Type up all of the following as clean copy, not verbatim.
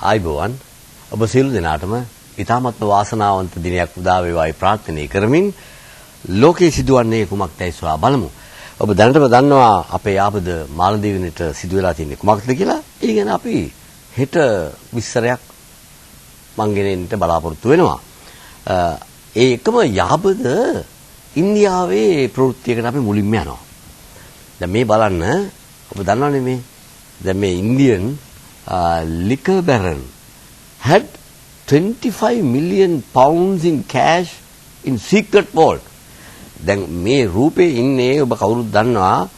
ආයිබෝවන් ඔබ සියලු දෙනාටම ඉතාමත් වාසනාවන්ත දිනයක් උදා වේවායි ප්‍රාර්ථනා කරමින් ලෝකයේ සිදුවන්නේ කුමක්දයි සොයා බලමු. ඔබ දැනටම දන්නවා අපේ ආපද මාලදීවිනට සිදු වෙලා තියෙන්නේ කුමක්ද කියලා. ඒ ගැන අපි හෙට විස්තරයක් මං ගෙනෙන්න බලාපොරොත්තු වෙනවා. ඒ එකම යාබද ඉන්දියාවේ ප්‍රවෘත්තියකට අපි මුලින්ම යනවා. දැන් මේ බලන්න ඔබ දන්නවනේ මේ දැන් මේ Indian liquor baron had 25 million pounds in cash in secret vault. දැන් මේ රූපේ ඉන්නේ ඔබ කවුරුත් දන්නවා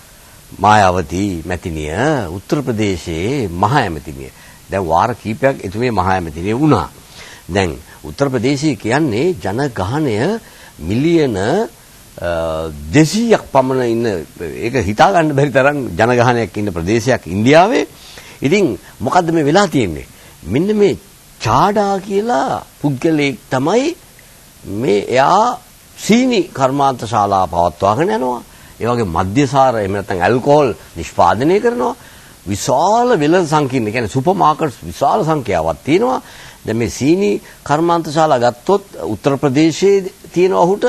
මායාවති මැතිණිය උත්තර ප්‍රදේශයේ මහා ඇමතිනිය. දැන් වාර කීපයක් එතුමේ මහා ඇමතිනිය වුණා. දැන් උත්තර ප්‍රදේශයේ කියන්නේ ජනගහනය මිලියන 200ක් පමණ ඉන්න ඒක හිතා ගන්න බැරි තරම් ජනගහනයක් ඉන්න ප්‍රදේශයක් ඉන්දියාවේ. ඉතින් මොකද්ද මේ වෙලා තියෙන්නේ? මෙන්න මේ චාඩා කියලා පුද්ගලයෙක් තමයි මේ එයා සීනි කර්මාන්ත ශාලා පවත්වාගෙන යනවා. ඒ වගේ මද්යසාර එහෙම නැත්නම් ඇල්කොහොල් නිෂ්පාදනය කරනවා. විශාල වෙළඳ සංකීර්ණ කියන්නේ සුපර් මාකට්ස් විශාල සංඛ්‍යාවක් තියෙනවා. දැන් මේ සීනි කර්මාන්ත ශාලා ගත්තොත් උත්තර ප්‍රදේශයේ තියෙනවා ඔහුට,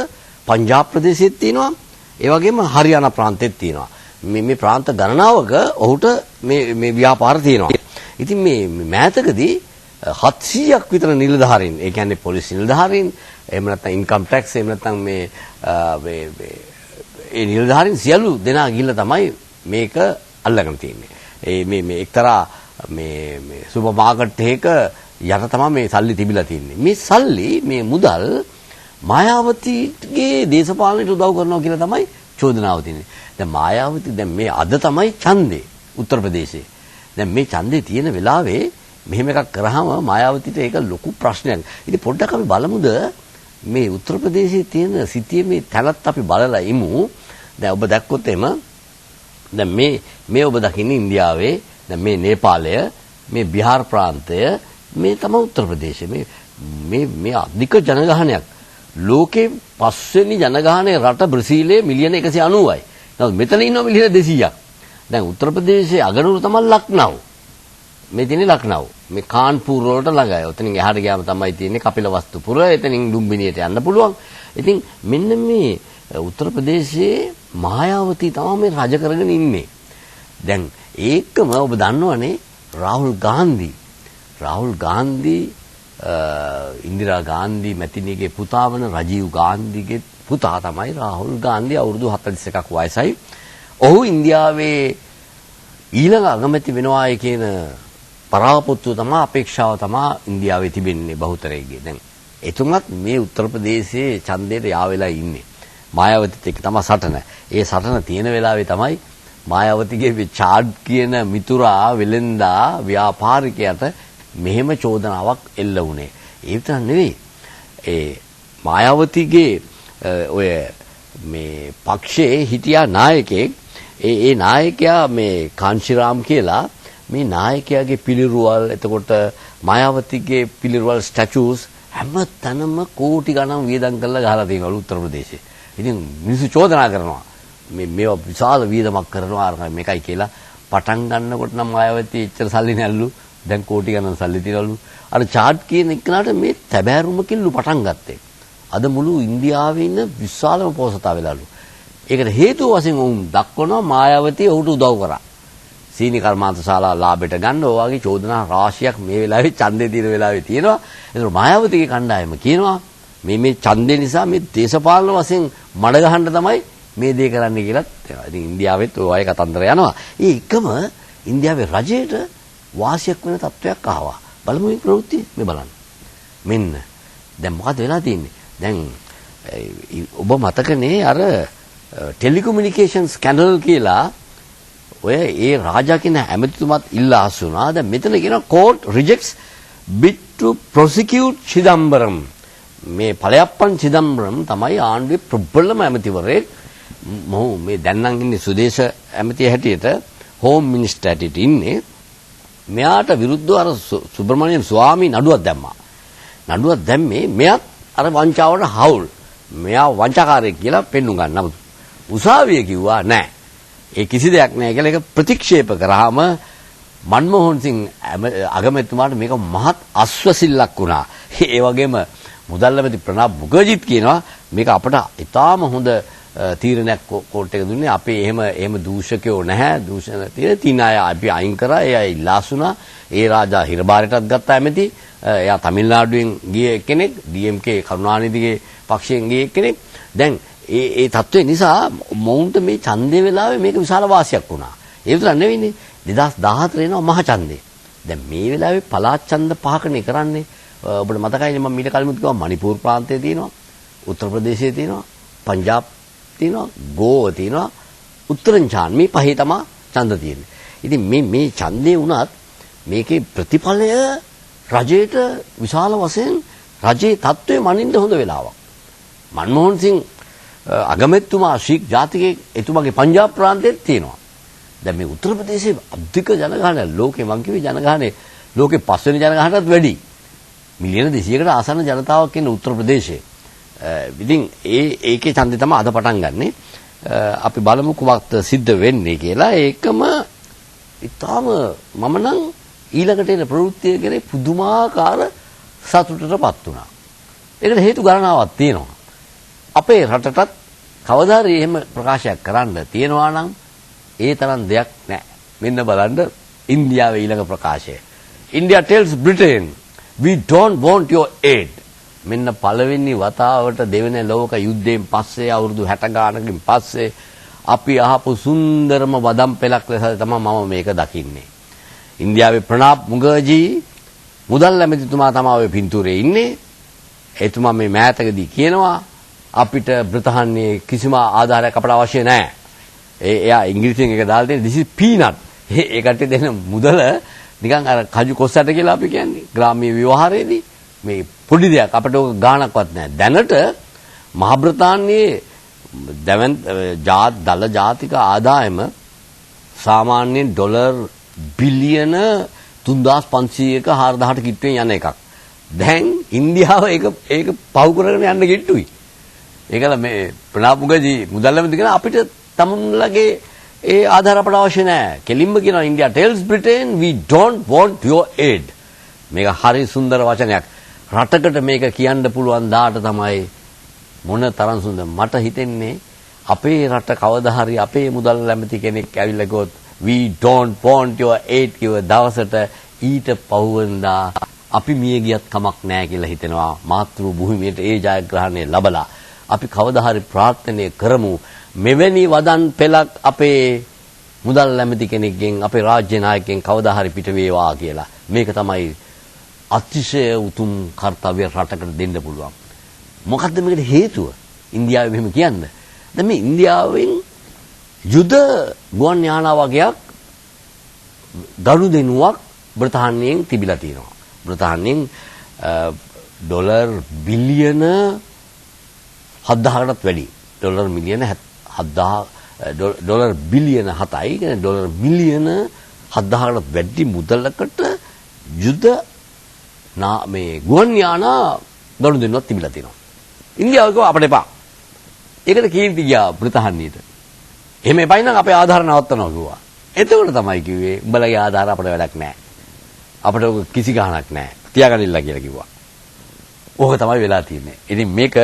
පංජාබ් ප්‍රදේශයේත් තියෙනවා, ඒ වගේම හරියානා ප්‍රාන්තෙත් තියෙනවා. මේ ප්‍රාන්ත ගණනාවක ඔහුට මේ ව්‍යාපාර තියෙනවා. ඉතින් මේ මෑතකදී 700ක් විතර නිලධාරීන්, ඒ කියන්නේ පොලිස් නිලධාරීන්, එහෙම නැත්නම් ඉන්කම් ටැක්ස්, එහෙම නැත්නම් මේ නිලධාරීන් සියලු දෙනා ගිහිල්ලා තමයි මේක අල්ලගෙන තියෙන්නේ. මේ එක්තරා මේ සුපර් මාකට් එකක යට තමයි මේ සල්ලි තිබිලා තියෙන්නේ. මේ සල්ලි මේ මුදල් මායාවතිගේ දේශපාලනයට උදව් කරනවා කියලා තමයි චෝදනාව තියෙන්නේ. දැන් මායාවති දැන් මේ අද තමයි ඡන්දේ උත්තර ප්‍රදේශයේ. දැන් මේ ඡන්දේ තියෙන වෙලාවේ මෙහෙම එකක් කරාම මායාවතිට ඒක ලොකු ප්‍රශ්නයක්. ඉතින් පොඩ්ඩක් අපි බලමුද මේ උත්තර ප්‍රදේශයේ තියෙන සිටියේ මේ තැනත් අපි බලලා ඉමු. දැන් ඔබ දැක්කොත් එම දැන් මේ ඔබ දකින්නේ ඉන්දියාවේ, දැන් මේ නේපාලය, මේ බිහාර ප්‍රාන්තය, මේ තමයි උත්තර ප්‍රදේශය. මේ අධික ජනගහනයක්. ලෝකේ පස්වෙනි ජනගහනයේ රට බ්‍රසීලයේ මිලියන 190යි. නමුත් මෙතන ඉන්නවා මිලියන 200ක්. දැන් උත්තර ප්‍රදේශයේ අගනුවර තමයි ලක්නව්. මේ තියෙන්නේ ලක්නව්. මේ කාන්පූර් වලට ළඟයි. ඔතනින් එහාට ගියාම තමයි තියෙන්නේ කපිලවස්තුපුර. එතනින් ලුම්බිනියට යන්න පුළුවන්. ඉතින් මෙන්න මේ උත්තර ප්‍රදේශයේ මායාවති තමයි මේ රජ කරගෙන ඉන්නේ. දැන් ඒකම ඔබ දන්නවනේ රාහුල් ගාන්ධි ඉන්දිරා ගාන්ධි මැතිණියගේ පුතා වන රජීව් ගාන්ධිගේ පුතා තමයි රාහුල් ගාන්ධි. අවුරුදු 41ක් වයසයි. ඔහු ඉන්දියාවේ ඊළඟ අගමැති වෙනවායි කියන පරාපොත්තුව තමයි, අපේක්ෂාව තමයි ඉන්දියාවේ තිබෙන්නේ බහුතරයේ. දැන් එතුමත් මේ උත්තර ප්‍රදේශයේ ඡන්දයට යා වෙලා ඉන්නේ. මායාවතිත් එක්ක තමයි සටන. ඒ සටන තියෙන වෙලාවේ තමයි මායාවතිගේ චාඩ් කියන මිතුරා වෙලෙන්දා ව්‍යාපාරිකයට මෙහෙම චෝදනාවක් එල්ල වුණේ. ඒ විතර නෙවෙයි. ඒ මායාවතිගේ ඔය මේ පක්ෂයේ හිටියා නායකයෙක්. ඒ නායකයා මේ කාංශිරාම් කියලා, මේ නායකයාගේ පිළිරුවල්, එතකොට මායාවතිගේ පිළිරුවල් ස්ටැචුස් හැම තැනම කෝටි ගණන් වියදම් කරලා ගහලා තියෙනවලු උත්තර ප්‍රදේශේ. ඉතින් මිනිස්සු චෝදනා කරනවා මේවා විශාල වියදමක් කරනවා මේකයි කියලා. පටන් ගන්නකොට නම් මායාවති එච්චර සල්ලි නැල්ලු. දැන් කෝටි ගණන් සල්ලි තියනලු. අර චාට් කියන එකනට මේ තැබෑරුමකින්ලු පටන් ගත්තේ. අද මුළු ඉන්දියාවේ ඉන්න විශාලම පොසතා වෙලාලු. ඒකට හේතුව වශයෙන් උන් දක්වනවා මායාවතිය ඔහුට උදව් කරා. සීනි කර්මාන්ත ශාලා ලාභයට ගන්න ඔය වගේ චෝදනා රාශියක් මේ වෙලාවේ ඡන්දේ තියෙන වෙලාවේ තියෙනවා. ඒතර මායාවතිගේ කණ්ඩායම කියනවා මේ ඡන්දේ නිසා මේ දේශපාලන වශයෙන් මඩ ගහන්න තමයි මේ දේ කරන්න කියලා. ඉතින් ඉන්දියාවෙත් ඔය කතන්දර යනවා. ඒ එකම ඉන්දියාවේ රජයට වාසියක් වෙන තත්වයක් ආවා. බලමු මේ ප්‍රවෘත්ති මේ බලන්න. මෙන්න දැන් මොකද වෙලා තියෙන්නේ? දැන් ඔබ මතකනේ අර ටෙලිකොමියුනිකේෂන් ස්කැන්ඩල් කියලා ඔය ඒ රාජා කියන ඇමතිතුමත් ඉල්ලා අසුනා. දැන් මෙතන කියන court rejects bid to prosecute චිදම්බරම්. මේ පළයප්පන් චිදම්බරම් තමයි ආණ්ඩුවේ ප්‍රබලම ඇමතිවරයෙක්. මොහු මේ දැන් නම් ඉන්නේ සුදේශ ඇමතිය හැටියට, හෝම් මිනිස්ටර් හැටියට ඉන්නේ. මෙයාට විරුද්ධව අර සුබ්‍රමණ්‍යම් ස්වාමී නඩුවක් දැම්මා. නඩුවක් දැම්මේ මෙයත් අර වංචාවට හවුල්. මෙයා වංචාකාරයෙක් කියලා පෙන්නු ගන්න. නමුත් උසාවිය කිව්වා නෑ. ඒ කිසි දෙයක් නෑ කියලා ඒක ප්‍රතික්ෂේප කරාම මන්මෝහන් සිං අගමැතිතුමාට මේක මහත් අස්වැසිල්ලක් වුණා. ඒ වගේම මුදල් ඇමති ප්‍රණබ් මුඛර්ජිත් කියනවා මේක අපට ඉතාම හොඳ තීරණයක් කෝට් එක දුන්නේ. අපේ එහෙම දූෂකයෝ නැහැ. දූෂණ තියෙන තින අය අපි අයින් කරා. ඒ අය ඉල්ලාසුණා. ඒ රාජා හිරබාරයටත් ගත්තා ඇමති. එයා තමිල්නාඩුවෙන් ගිය කෙනෙක්. DMK කරුණානිදිගේ පක්ෂයෙන් ගිය කෙනෙක්. දැන් ඒ තත්ත්වය නිසා මොවුන්ට මේ ඡන්දේ වෙලාවේ මේක විශාල වාසියක් වුණා. ඒ විතර නෙවෙයිනේ 2014 එනවා මහ ඡන්දේ. දැන් මේ වෙලාවේ පළාත් ඡන්ද පහකනේ කරන්නේ. ඔබට මතකයිනේ මම මීට කලින් කිව්වා මණිපූර් ප්‍රාන්තයේ තියෙනවා, උත්තර ප්‍රදේශයේ තියෙනවා, පංජාබ් තියෙනවා, ගෝව තියෙනවා, උත්තරංචාන් මේ පහේ තමයි ඡන්ද තියෙන්නේ. ඉතින් මේ ඡන්දේ වුණත් මේකේ ප්‍රතිඵලය රජයට විශාල වශයෙන් රජයේ තත්ත්වය මනින්න හොඳ වෙලාවක්. මන්මෝහන් සිං අගමැතිතුමා ශීක් ජාතිකයේ එතුමාගේ පංජාබ් ප්‍රාන්තයේත් තියෙනවා. දැන් මේ උත්තර ප්‍රදේශයේ අධික ජනගහනය ලෝකේ මං කිව්වේ ජනගහනය ලෝකේ පස්වෙනි ජනගහනටත් වැඩි. මිලියන 200කට ආසන්න ජනතාවක් ඉන්න උත්තර ප්‍රදේශයේ. ඉතින් ඒකේ ඡන්දේ තමයි අද පටන් ගන්නෙ. අපි බලමු කුමක්ද සිද්ධ වෙන්නේ කියලා. ඒකම ඊටාම මම නම් ඊළඟට එන ප්‍රවෘත්තිය කරේ පුදුමාකාර සතුටටපත් වුණා. ඒකට හේතු ගණනාවක් තියෙනවා. අපේ රටටත් කවදා හරි එහෙම ප්‍රකාශයක් කරන්න තියෙනවා නම් ඒ තරම් දෙයක් නැහැ. මෙන්න බලන්න ඉන්දියාවේ ඊළඟ ප්‍රකාශය. India tells Britain we don't want your aid. මෙන්න පළවෙනි වතාවට දෙවෙනි ලෝක යුද්ධයෙන් පස්සේ අවුරුදු 60 ගානකින් පස්සේ අපි අහපු සුන්දරම වදම් පෙළක් ලෙස තමයි මම මේක දකින්නේ. ඉන්දියාවේ ප්‍රණබ් මුඛර්ජී මුදල් ඇමතිතුමා තමයි ඔය පින්තූරේ ඉන්නේ. එතුමා මේ මෑතකදී කියනවා අපිට බ්‍රිතාන්‍යයේ කිසිම ආධාරයක් අපට අවශ්‍ය නැහැ. එයා ඉංග්‍රීසියෙන් එක දාලා තියෙන this is peanut. ඒ කට්ටිය දෙන මුදල නිකන් අර කජු කොස්සට කියලා අපි කියන්නේ ග්‍රාමීය ව්‍යවහාරයේදී මේ පොඩි දෙයක් අපිට ඕක ගාණක්වත් නැහැ. දැනට මහ බ්‍රිතාන්‍යයේ දල ජාතික ආදායම සාමාන්‍යයෙන් ඩොලර් බිලියන 3500ක 4000ට කිට්ටුවෙන් යන එකක්. දැන් ඉන්දියාව ඒක පහු කරගෙන යන්න කිට්ටුයි. ඒකල මේ ප්‍රණබ් මුඛර්ජී මුදල් ඇමති කෙනා අපිට තමුන්ලගේ ඒ ආධාර අපට අවශ්‍ය නැහැ. කෙලින්ම කියනවා India tells Britain we don't want your aid. මේක හරි සුන්දර වචනයක්. රටකට මේක කියන්න පුළුවන් දාට තමයි මොන තරම් සුන්දර. මට හිතෙන්නේ අපේ රට කවදා හරි අපේ මුදල් ඇමති කෙනෙක් ඇවිල්ලා ගොත් we don't want your aid කිව්ව දවසට ඊට පහුවෙන්දා අපි මිය ගියත් කමක් නැහැ කියලා හිතෙනවා. මාතෘ භූමියට ඒ ජයග්‍රහණය ලැබලා අපි කවදා හරි ප්‍රාර්ථනා කරමු මෙවැනි වදන් පෙළක් අපේ මුදල් ඇමති කෙනෙක්ගෙන් අපේ රාජ්‍ය නායකයන් කවදා හරි පිට වේවා කියලා. මේක තමයි අතිශය උතුම් කාර්යය රටකට දෙන්න පුළුවන්. මොකද්ද මේකට හේතුව? ඉන්දියාවේ මෙහෙම කියන්නේ. දැන් මේ ඉන්දියාවෙන් යුද ගුවන් යානා වගේක් ගනුදෙනුවක් බ්‍රිතාන්‍යයෙන් තිබිලා තියෙනවා. බ්‍රිතාන්‍යයෙන් ඩොලර් බිලියන 7000කටත් වැඩි. ඩොලර් බිලියන 7යි කියන්නේ ඩොලර් මිලියන 7000කටත් වැඩි මුදලකට යුද මේ ගුවන් යානා ගනුදෙනුවක් තිබිලා තියෙනවා. ඉන්දියාව කිව්වා අපිට එපා. ඒකට කීර්ති ගියා බ්‍රිතාන්‍යයට. එහෙම එපයි නම් අපේ ආධාර නවත්තනවා කිව්වා. එතකොට තමයි කිව්වේ උඹලගේ ආධාර අපිට වැඩක් නැහැ. අපිට කිසි ගාණක් නැහැ. තියාගන්නilla කියලා කිව්වා. ඕක තමයි වෙලා තියෙන්නේ. ඉතින් මේක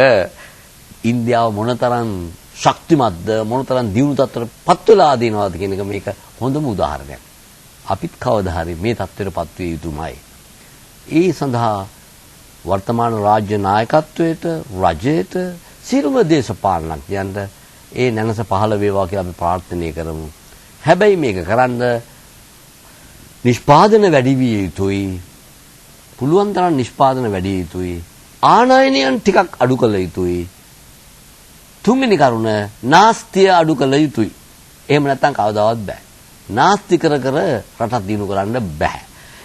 ඉන්දියාව මොනතරම් ශක්තිමත්ද මොනතරම් දියුණු තත්ත්වයට පත් වෙලා දිනවද කියන එක මේක හොඳම උදාහරණයක්. අපිත් කවදා හරි මේ තත්ත්වයට පත් විය යුතුමයි. ඒ සඳහා වර්තමාන රාජ්‍ය නායකත්වයට රජයට සියලුම දේශපාලනඥයන්ට ඒ නැනස පහළ වේවා කියලා අපි ප්‍රාර්ථනා කරමු. හැබැයි මේක කරන්න නිෂ්පාදන වැඩි විය යුතුයි. පුළුවන් තරම් නිෂ්පාදන වැඩි යුතුයි. ආනයනයන් ටිකක් අඩු කළ යුතුයි. තුන්වෙනි කරුණ නාස්තිය අඩු කළ යුතුයි. එහෙම නැත්නම් කවදාවත් බෑ. නාස්ති කර රටක් දිනු කරන්න බෑ.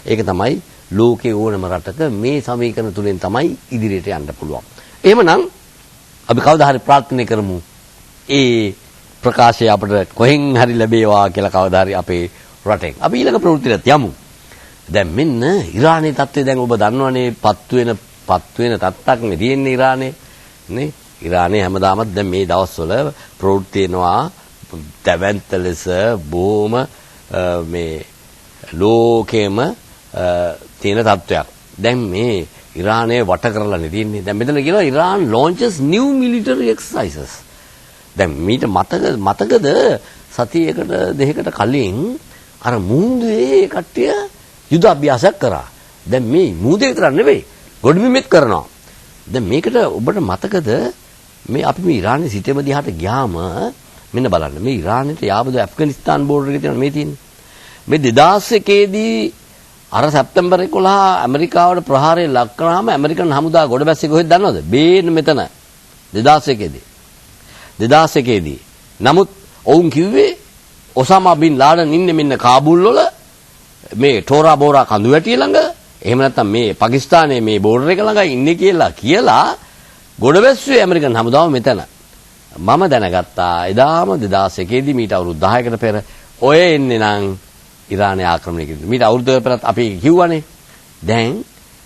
ඒක තමයි ලෝකේ ඕනම රටක මේ සමීකරණ තුලින් තමයි ඉදිරියට යන්න පුළුවන්. එහෙමනම් අපි කවදා හරි ප්‍රාර්ථනා කරමු ඒ ප්‍රකාශය අපිට කොහෙන් හරි ලැබේවා කියලා කවදා හරි අපේ රටෙන්. අපි ඊළඟ ප්‍රවෘත්තියට යමු. දැන් මෙන්න ඉරානයේ තත්ත්වය දැන් ඔබ දන්නවනේ පත් වෙන තත්ත්වයක් නේ තියෙන්නේ ඉරානයේ නේ. ඉරානයේ හැමදාමත් දැන් මේ දවස්වල ප්‍රවෘත්ති එනවා දැවැන්ත ලෙස බොහොම මේ ලෝකෙම තියෙන තත්ත්වයක්. දැන් මේ ඉරානය වට කරලානේ තියෙන්නේ. දැන් මෙතන කියනවා Iran launches new military exercises. දැන් මීට මතකද සතියකට දෙකකට කලින් අර මුහුදේ කට්ටිය යුද අභ්‍යාසයක් කරා. දැන් මේ මුහුදේ විතරක් නෙවෙයි ගොඩබිමෙත් කරනවා. දැන් මේකට ඔබට මතකද මේ අපි මේ ඉරානයේ සිටම දිහාට ගියාම මෙන්න බලන්න මේ ඉරානයට යාබද ඇෆ්ගනිස්තාන් බෝඩර් එකේ තියෙන මේ තියෙන්නේ. මේ 2001 දී අර සැප්තැම්බර් 11 ඇමරිකාවට ප්‍රහාරය ලක් කරාම ඇමරිකන් හමුදා ගොඩබැස්සේ කොහෙද දන්නවද? බේන මෙතන 2001 දී. නමුත් ඔවුන් කිව්වේ ඔසාමා බින් ලාඩන් ඉන්නේ මෙන්න කාබුල් වල මේ ටෝරා බෝරා කඳු වැටිය ළඟ එහෙම නැත්නම් මේ පාකිස්තානයේ මේ බෝඩර් එක ළඟ ඉන්නේ කියලා ගොඩබැස්සේ ඇමරිකන් හමුදාව මෙතන. මම දැනගත්තා එදාම 2001 දී මීට අවුරුදු 10කට පෙර ඔය එන්නේ නම් ඉරානය ආක්‍රමණය කිරීම. මීට අවුරුද්දකට පෙරත් අපි කිව්වනේ. දැන්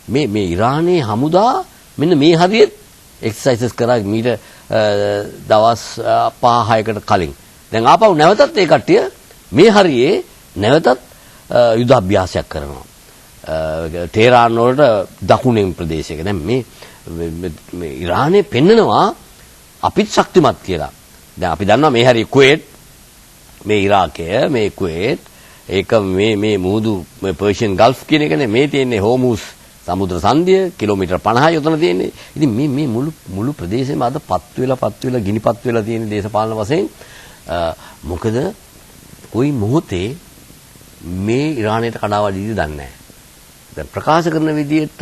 මේ ඉරානයේ හමුදා මෙන්න මේ හරියට එක්සර්සයිසස් කරා මීට දවස් 5-6කට කලින්. දැන් ආපහු නැවතත් ඒ කට්ටිය මේ හරියේ නැවතත් යුද අභ්‍යාසයක් කරනවා. ටෙහරාන් වලට දකුණින් ප්‍රදේශයක. දැන් මේ ඉරානයේ පෙන්නනවා අපිත් ශක්තිමත් කියලා. දැන් අපි දන්නවා මේ හරිය කුවේට්, මේ ඉරාකය, මේ කුවේට් ඒක මේ මුහුදු පර්ෂියන් ගල්ෆ් කියන එකනේ මේ තියෙන්නේ හෝමුස් සමුද්‍ර සංධිය කිලෝමීටර් 50යි උතන තියෙන්නේ. ඉතින් මේ මුළු ප්‍රදේශෙම අද පත් වෙලා ගිනිපත් වෙලා තියෙන දේශපාලන වශයෙන් මොකද කොයි මොහොතේ මේ ඉරානයට කඩාවැදීද දන්නේ නැහැ. දැන් ප්‍රකාශ කරන විදිහට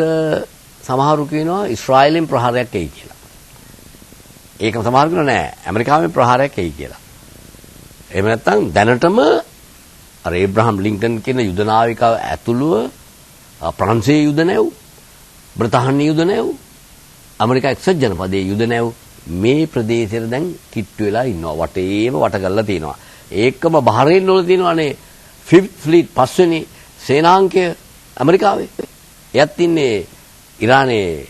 සමහරු කියනවා ඊශ්‍රායලෙන් ප්‍රහාරයක් එයි කියලා. ඒකම සමහරු කියනවා නෑ ඇමරිකාවෙන් ප්‍රහාරයක් එයි කියලා. එහෙම නැත්නම් දැනටම අර ඒබ්‍රහම් ලින්කන් කියන යුද නාවිකාව ඇතුළුව ප්‍රංශයේ යුද නැව්, බ්‍රිතාන්‍ය යුද නැව්, ඇමරිකා එක්සත් ජනපදයේ යුද නැව් මේ ප්‍රදේශෙට දැන් කිට්ටු වෙලා ඉන්නවා. වටේම වට කරලා තියෙනවා. ඒකම බහරේන් වල තියෙනවානේ 5th ෆ්ලීට් 5 වෙනි සේනාංකය ඇමරිකාවේ. එයත් ඉන්නේ ඉරානයේ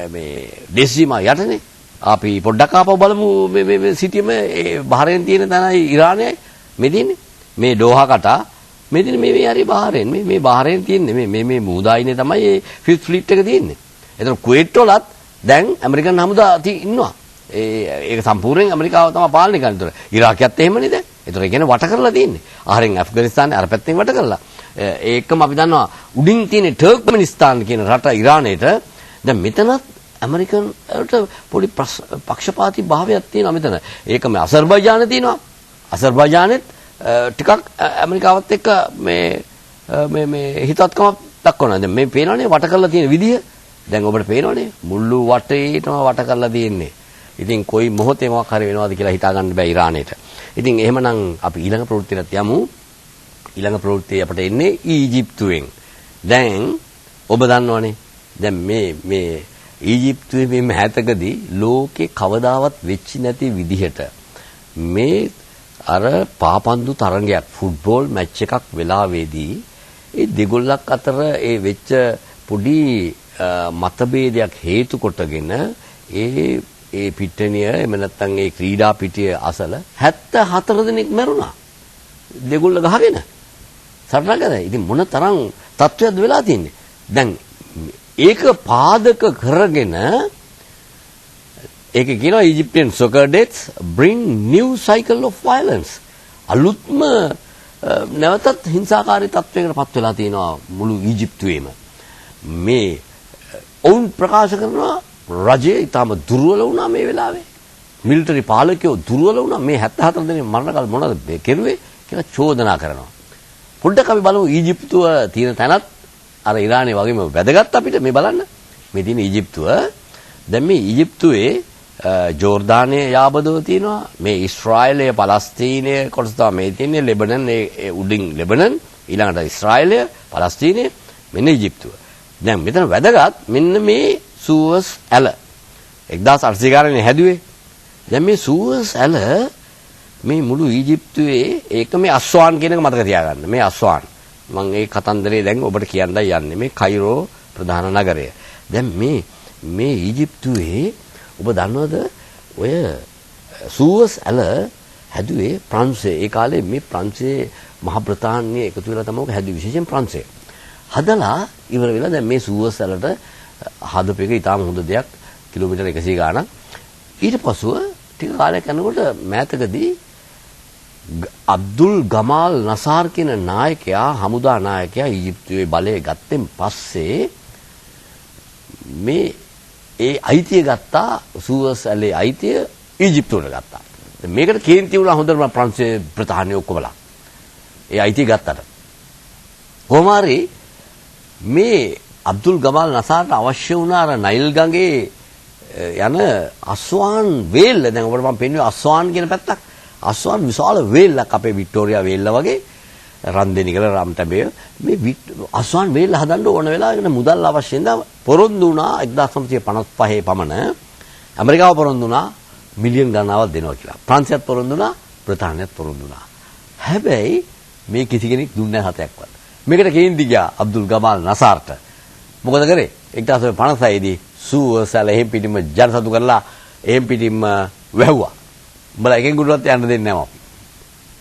මේ දෙසීමා යටනේ. අපි පොඩ්ඩක් ආපහු බලමු මේ සිටියම බහරෙන් තියෙන තැනයි ඉරානයයි මේ තියෙන්නේ. මේ ඩෝහා කටා මේ තියෙන්නේ මේ හරි බහරෙන් මේ බහරෙන් තියෙන්නේ මේ මුහුදායිනේ තමයි මේ 5th ෆ්ලීට් එක තියෙන්නේ. එතන කුවේට් වලත් දැන් ඇමරිකන් හමුදා ඉන්නවා. ඒක සම්පූර්ණයෙන් ඇමරිකාව තමයි පාලනය කරන්නේ. ඉරාකයත් එහෙමනේ දැන්. ඒතර ඒ කියන්නේ වට කරලා තියෙන්නේ. ආහාරෙන් ඇෆ්ගනිස්තානේ අර පැත්තෙන් වට කරලා. ඒකම අපි දන්නවා උඩින් තියෙන ටර්ක්මනිස්තාන් කියන රට ඉරානයේට දැන් මෙතනත් ඇමරිකන් වලට පොඩි පක්ෂපාතී භාවයක් තියෙනවා මෙතන. ඒකම අසර්බයිජාන තියෙනවා. අසර්බයිජානෙත් ටිකක් ඇමරිකාවත් එක්ක මේ හිතවත්කමක් දක්වනවා. දැන් මේ පේනවනේ වට කරලා තියෙන විදිය. දැන් ඔබට පේනවනේ මුළු වටේටම වට කරලා තියෙන්නේ. ඉතින් කොයි මොහොතේ මොකක් හරි වෙනවද කියලා හිතා ගන්න බෑ ඉරානයට. ඉතින් එහෙමනම් අපි ඊළඟ ප්‍රවෘත්තියට යමු. ඊළඟ ප්‍රවෘත්තිය අපට එන්නේ ඊජිප්තුවෙන්. දැන් ඔබ දන්නවනේ දැන් මේ ඊජිප්තුවේ මේ මෑතකදී ලෝකේ කවදාවත් වෙච්ච නැති විදිහට මේ අර පාපන්දු තරඟයක් ෆුට්බෝල් මැච් එකක් වෙලාවේදී ඒ දෙගොල්ලක් අතර ඒ වෙච්ච පොඩි මතභේදයක් හේතු කොටගෙන ඒ පිට්ටනිය එහෙම නැත්නම් ඒ ක්‍රීඩා පිටිය අසල 74 දෙනෙක් මැරුණා. දෙගොල්ල ගහගෙන සටන කරා. ඉතින් මොන තරම් තත්ත්වයක්ද වෙලා තියෙන්නේ. දැන් ඒක පාදක කරගෙන ඒක කියනවා Egyptian soccer deaths bring new cycle of violence. අලුත්ම නැවතත් හිංසාකාරී තත්ත්වයකට පත් වෙලා තියෙනවා මුළු ඊජිප්තුවේම. මේ ඔවුන් ප්‍රකාශ කරනවා රජය ඊටම දුර්වල වුණා මේ වෙලාවේ. මිලිටරි පාලකයෝ දුර්වල වුණා. මේ 74 දෙනෙක් මරණකල් මොනවද කෙරුවේ කියලා චෝදනා කරනවා. පොඩ්ඩක් අපි බලමු ඊජිප්තුව තියෙන තැනත් අර ඉරානයේ වගේම වැදගත් අපිට මේ බලන්න. මේ තියෙන ඊජිප්තුව දැන් මේ ඊජිප්තුවේ ජෝර්දානයේ යාබදව තියෙනවා. මේ ඊශ්‍රායලය පලස්තීනය කොටස තමයි මේ තියෙන්නේ. ලෙබනන් ඒ උඩින් ලෙබනන් ඊළඟට ඊශ්‍රායලය පලස්තීනය මෙන්න ඊජිප්තුව. දැන් මෙතන වැදගත් මෙන්න මේ සූවස් ඇල 1800 ගානේ හැදුවේ. දැන් මේ සූවස් ඇල මේ මුළු ඊජිප්තුවේ ඒක මේ අස්වාන් කියන එක මතක තියාගන්න. මේ අස්වාන් මම ඒ කතන්දරේ දැන් ඔබට කියන්නයි යන්නේ. මේ කයිරෝ ප්‍රධාන නගරය. දැන් මේ ඊජිප්තුවේ ඔබ දන්නවද ඔය සූවස් ඇල හැදුවේ ප්‍රංශය. ඒ කාලේ මේ ප්‍රංශයේ මහ බ්‍රිතාන්‍ය එකතු වෙලා තමයි හැදුවේ විශේෂයෙන් ප්‍රංශය. හදලා ඉවර වෙලා දැන් මේ සූවස් වලට හදපු එක ඉතාම හොඳ දෙයක් කිලෝමීටර් 100 ගාණක්. ඊට පස්ව ටික කාලයක් යනකොට මෑතකදී අබ්දුල් ගමාල් නසාර් කියන නායකයා හමුදා නායකයා ඊජිප්තුවේ බලය ගත්තෙන් පස්සේ මේ ඒ අයිතිය ගත්තා සූවස් ඇලේ අයිතිය ඊජිප්තුවට ගත්තා. මේකට කේන්ති වුණා හොඳටම ප්‍රංශයේ බ්‍රිතාන්‍ය ඔක්කොමලා. ඒ අයිතිය ගත්තට. කොහොම හරි මේ අබ්දුල් ගමාල් නසාර්ට අවශ්‍ය වුණා අර නයිල් ගඟේ යන අස්වාන් වේල්ල. දැන් ඔබට මම පෙන්වුවේ අස්වාන් කියන පැත්තක්. අස්වාන් විශාල වේල්ලක් අපේ වික්ටෝරියා වේල්ල වගේ රන්දෙනිකල රම්ටබේ මේ අස්වාන් වේල්ල හදන්න ඕන වෙලාවකට මුදල් අවශ්‍ය නිසා පොරොන්දු වුණා 1955 පමණ ඇමරිකාව පොරොන්දු වුණා මිලියන් ගණනාවක් දෙනවා කියලා. ප්‍රංශයත් පොරොන්දු වුණා, බ්‍රිතාන්‍යත් පොරොන්දු වුණා. හැබැයි මේ කිසි කෙනෙක් දුන්නේ නැහැ 7ක්වත්. මේකට කේන්ති ගියා අබ්දුල් ගමාල් නසාර්ට. මොකද කරේ? 1956 දී සූවසල එහෙම් පිටින්ම ජනසතු කරලා එහෙම් පිටින්ම වැහුවා. උඹලා එකෙන් ගුරුවත් යන්න දෙන්නේ නැහැ අපි.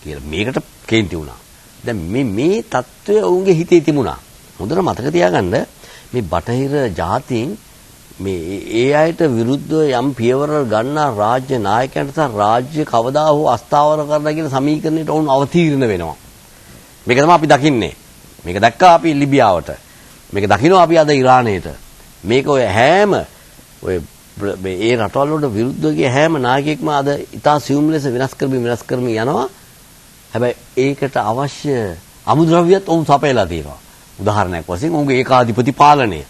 කියලා මේකට කේන්ති වුණා. දැන් මේ தত্ত্বය ඔවුන්ගේ හිතේ තිබුණා. හොඳට මතක තියාගන්න මේ බටහිර ජාතීන් මේ ඒ අයට විරුද්ධව යම් පියවර ගන්නා රාජ්‍ය නායකයන්ට රාජ්‍ය කවදා හෝ අස්ථාවර කරන්න කියන සමීකරණයට ඔවුන් අවතීර්ණ වෙනවා. මේක තමයි අපි දකින්නේ. මේක දැක්කා අපි ලිබියාවට. මේක දකිනවා අපි අද ඉරානයේට. මේක ඔය හැම ඔය මේ රටවල් වලට විරුද්ධව ගිය හැම නායකයෙක්ම අද ඉතා සියුම් ලෙස වෙනස් කරමින් යනවා. හැබැයි ඒකට අවශ්‍ය අමුද්‍රව්‍යත් ඔවුන් සපයලා තියෙනවා. උදාහරණයක් වශයෙන් ඔවුන්ගේ ඒකාධිපති පාලනය.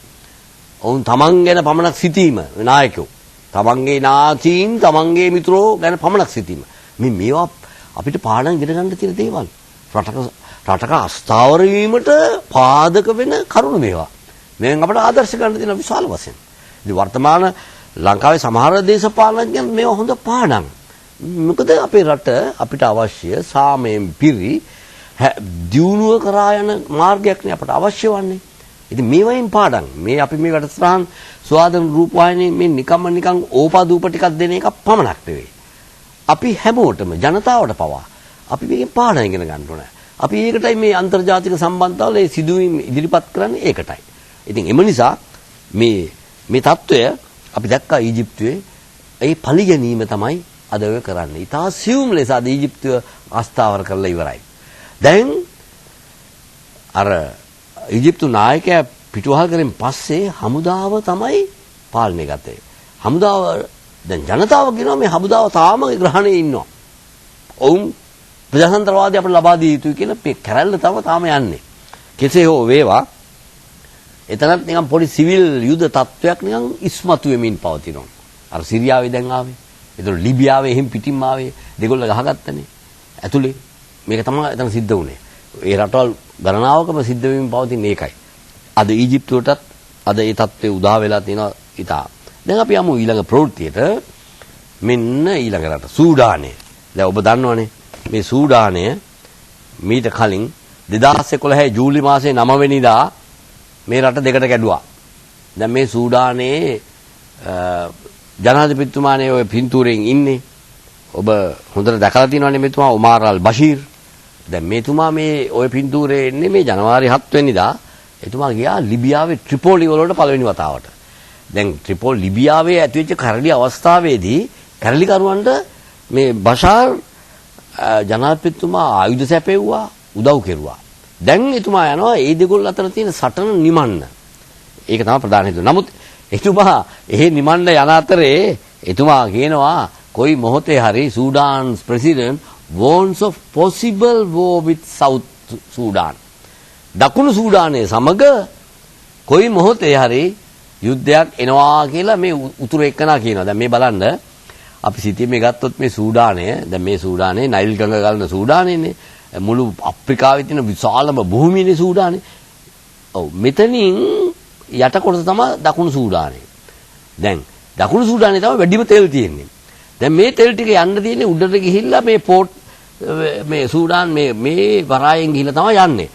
ඔවුන් තමන් ගැන පමණක් සිතීම නායකයෝ. තමන්ගේ නාචීන් තමන්ගේ මිත්‍රෝ ගැන පමණක් සිතීම. මේවා අපිට පාඩම් ඉගෙන ගන්න තියෙන දේවල්. රටක අස්ථාවර වීමට පාදක වෙන කරුණු මේවා. මේෙන් අපට ආදර්ශ ගන්න තියෙන විශාල වශයෙන්. ඉතින් වර්තමාන ලංකාවේ සමහර දේශපාලනඥයන් මේවා හොඳ පාඩම්. මොකද අපේ රට අපිට අවශ්‍ය සාමයෙන් පිරි දියුණුව කරා යන මාර්ගයක් නේ අපට අවශ්‍ය වන්නේ. ඉතින් මේවයින් පාඩම්. මේ අපි මේ වැඩසටහන් ස්වාධීන රූපවාහිනියේ මේ නිකන් ඕපාදූප ටිකක් දෙන එක පමණක් නෙවෙයි. අපි හැමෝටම ජනතාවට පවා අපි මේකෙන් පාඩම් ඉගෙන ගන්න ඕනේ. අපි ඒකටයි මේ අන්තර්ජාතික සම්බන්ධතාවල ඒ සිදුවීම් ඉදිරිපත් කරන්නේ ඒකටයි. ඉතින් එම නිසා මේ தত্ত্বය අපි දැක්කා ඊජිප්තුවේ ඒ පරිගැනීම තමයි අද ඔය කරන්නේ. ඉතා සියුම් ලෙස අද ඊජිප්තුව අස්ථාවර කරලා ඉවරයි. දැන් අර ඊජිප්තු නායකයා පිටුවහල් කරෙන් පස්සේ හමුදාව තමයි පාලනය ගත්තේ. හමුදාව දැන් ජනතාව කියනවා මේ හමුදාව තාම ග්‍රහණයේ ඉන්නවා. ඔවුන් ප්‍රජාතන්ත්‍රවාදය අපට ලබා දිය යුතුයි කියන මේ කැරැල්ල තාම යන්නේ. කෙසේ හෝ වේවා එතනත් නිකන් පොඩි සිවිල් යුද තත්වයක් නිකන් ඉස්මතු වෙමින් පවතිනවා. අර සිරියාවේ දැන් ආවේ. ඒතර ලිබියාවේ එහෙම් පිටින්ම ආවේ. දෙගොල්ල ගහගත්තනේ. ඇතුලේ මේක තමයි එතන සිද්ධ වුනේ. ඒ රටවල් ගණනාවකම සිද්ධ වෙමින් පවතින ඒකයි. අද ඊජිප්තුවටත් අද ඒ තත්ත්වය උදා වෙලා තියෙනවා ඉතා. දැන් අපි යමු ඊළඟ ප්‍රවෘත්තියට. මෙන්න ඊළඟ රට සූඩානය. දැන් ඔබ දන්නවනේ මේ සූඩානය මීට කලින් 2011 ජූලි මාසයේ 9 වෙනිදා මේ රට දෙකට කැඩුවා. දැන් මේ සූඩානයේ ජනාධිපතිතුමානේ ඔය පින්තූරෙන් ඉන්නේ. ඔබ හොඳට දැකලා තියෙනවනේ මෙතුමා ඔමාර් අල් බෂීර්. දැන් මේතුමා මේ ඔය පින්තූරේ එන්නේ මේ ජනවාරි 7 වෙනිදා. එතුමා ගියා ලිබියාවේ ට්‍රිපෝලි වලට පළවෙනි වතාවට. දැන් ට්‍රිපෝලි ලිබියාවේ ඇතිවෙච්ච කරඩි අවස්ථාවේදී කරලිකරුවන්ට මේ බෂාර් ජනාධිපතිතුමා ආයුධ සැපෙව්වා උදව් කෙරුවා. දැන් එතුමා යනවා ඒ දෙගොල්ල අතර තියෙන සටන නිමන්න. ඒක තමයි ප්‍රධාන හේතුව. නමුත් එතුමා එහෙ නිමන්න යන අතරේ එතුමා කියනවා කොයි මොහොතේ හරි සූඩාන්ස් president warns of possible war with South Sudan. දකුණු සූඩානයේ සමග කොයි මොහොතේ හරි යුද්ධයක් එනවා කියලා මේ උතුරු එක්කනා කියනවා. දැන් මේ බලන්න අපි සිටියේ මේ ගත්තොත් මේ සූඩානය දැන් මේ සූඩානයේ නයිල් ගඟ ගලන සූඩානයේනේ මුළු අප්‍රිකාවේ තියෙන විශාලම භූමියනේ සූඩානේ. ඔව් මෙතනින් යට කොටස තමයි දකුණු සූඩානය. දැන් දකුණු සූඩානයේ තමයි වැඩිම තෙල් තියෙන්නේ. දැන් මේ තෙල් ටික යන්න තියෙන්නේ උඩට ගිහිල්ලා මේ පෝට් මේ සූඩාන් මේ වරායෙන් ගිහිල්ලා තමයි යන්නේ.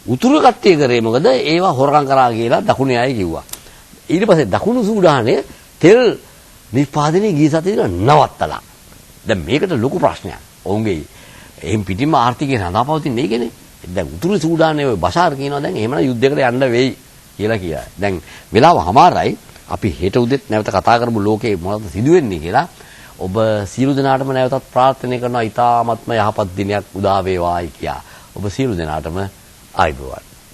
උතුරු කට්ටිය කරේ මොකද ඒවා හොරකම් කරා කියලා දකුණේ අය කිව්වා. ඊට පස්සේ දකුණු සූඩානයේ තෙල් නිෂ්පාදනයේ ගිය සතියේ නවත්තලා. දැන් මේකට ලොකු ප්‍රශ්නයක්. ඔවුන්ගේ එහෙන් පිටින්ම ආර්ථිකය රඳාපවතින්නේ ඒකනේ. දැන් උතුරු සූඩානයේ ඔය බෂාර් කියනවා දැන් එහෙමනම් යුද්ධයකට යන්න වෙයි කියලා කියනවා. දැන් වෙලාව හමාරයි. අපි හෙට උදෙත් නැවත කතා කරමු ලෝකේ මොනවද සිදුවෙන්නේ කියලා. ඔබ සියලු දෙනාටම නැවතත් ප්‍රාර්ථනා කරනවා ඊ타ත්ම යහපත් දිනයක් උදා වේවායි කියා. ඔබ සියලු දෙනාටම ආයුබෝවන්.